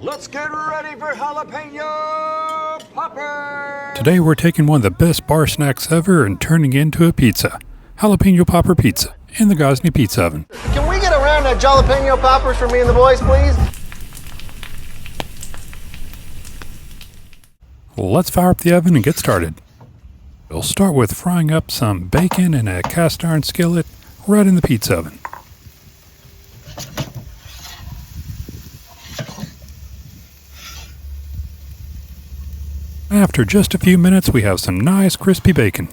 Let's get ready for Jalapeño Popper! Today we're taking one of the best bar snacks ever and turning it into a pizza. Jalapeno Popper Pizza in the Gozney Pizza Oven. Can we get a round of jalapeno poppers for me and the boys, please? Let's fire up the oven and get started. We'll start with frying up some bacon in a cast iron skillet right in the pizza oven. After just a few minutes, we have some nice crispy bacon.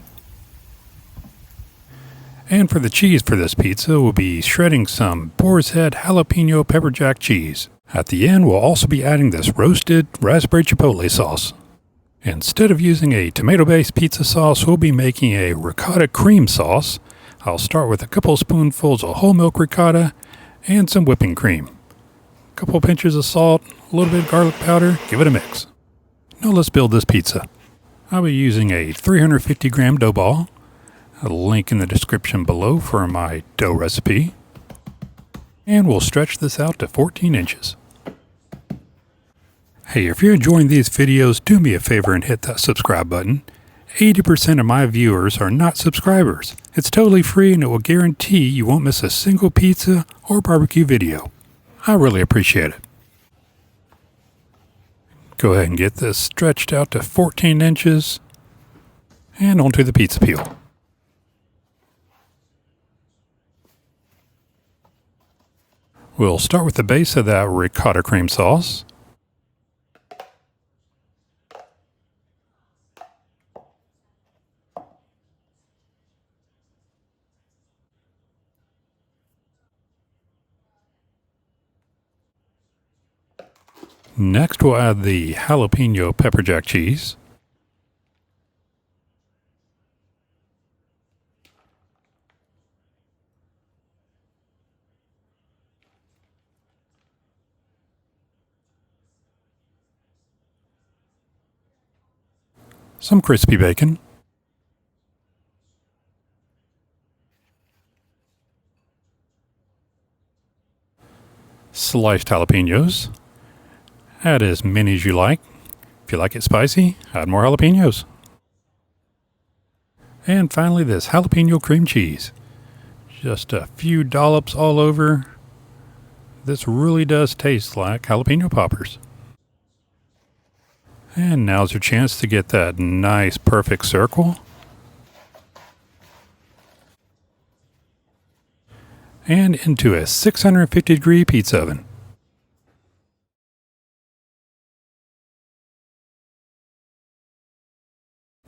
And for the cheese for this pizza, we'll be shredding some Boar's Head jalapeno pepper jack cheese. At the end, we'll also be adding this roasted raspberry chipotle sauce. Instead of using a tomato-based pizza sauce, we'll be making a ricotta cream sauce. I'll start with a couple spoonfuls of whole milk ricotta and some whipping cream. A couple pinches of salt, a little bit of garlic powder, give it a mix. Now let's build this pizza. I'll be using a 350 gram dough ball. A link in the description below for my dough recipe. And we'll stretch this out to 14 inches. Hey, if you're enjoying these videos, do me a favor and hit that subscribe button. 80% of my viewers are not subscribers. It's totally free and it will guarantee you won't miss a single pizza or barbecue video. I really appreciate it. Go ahead and get this stretched out to 14 inches and onto the pizza peel. We'll start with the base of that ricotta cream sauce. Next, we'll add the jalapeno pepper jack cheese. Some crispy bacon. Sliced jalapenos. Add as many as you like. If you like it spicy, add more jalapenos. And finally, this jalapeno cream cheese. Just a few dollops all over. This really does taste like jalapeno poppers. And now's your chance to get that nice perfect circle. And into a 650 degree pizza oven.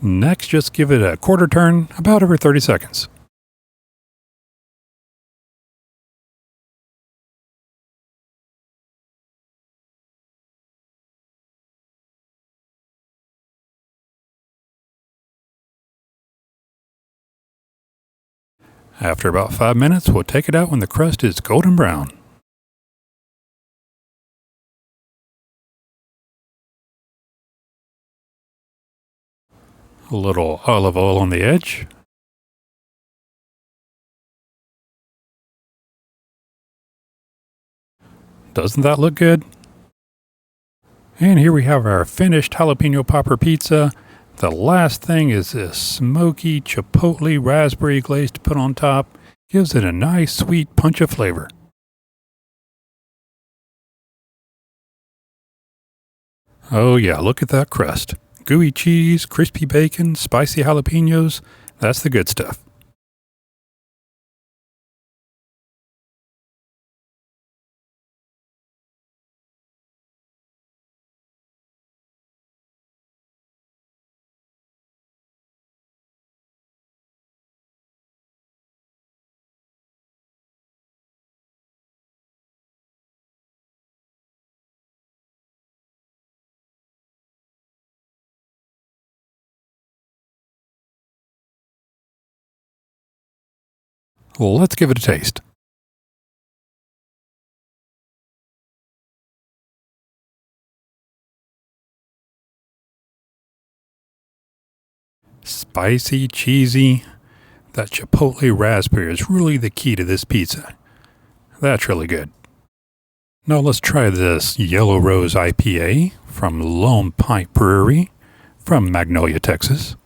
Next, just give it a quarter turn about every 30 seconds. After about 5 minutes, we'll take it out when the crust is golden brown. A little olive oil on the edge. Doesn't that look good? And here we have our finished jalapeno popper pizza. The last thing is this smoky chipotle raspberry glaze to put on top. Gives it a nice sweet punch of flavor. Oh yeah, look at that crust. Gooey cheese, crispy bacon, spicy jalapenos. That's the good stuff. Well, let's give it a taste. Spicy, cheesy. That chipotle raspberry is really the key to this pizza. That's really good. Now let's try this Yellow Rose IPA from Lone Pine Brewery from Magnolia, Texas.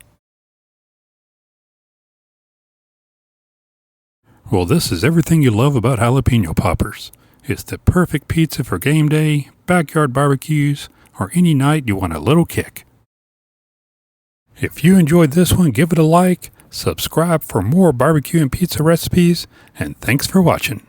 Well, this is everything you love about jalapeno poppers. It's the perfect pizza for game day, backyard barbecues, or any night you want a little kick. If you enjoyed this one, give it a like, subscribe for more barbecue and pizza recipes, and thanks for watching.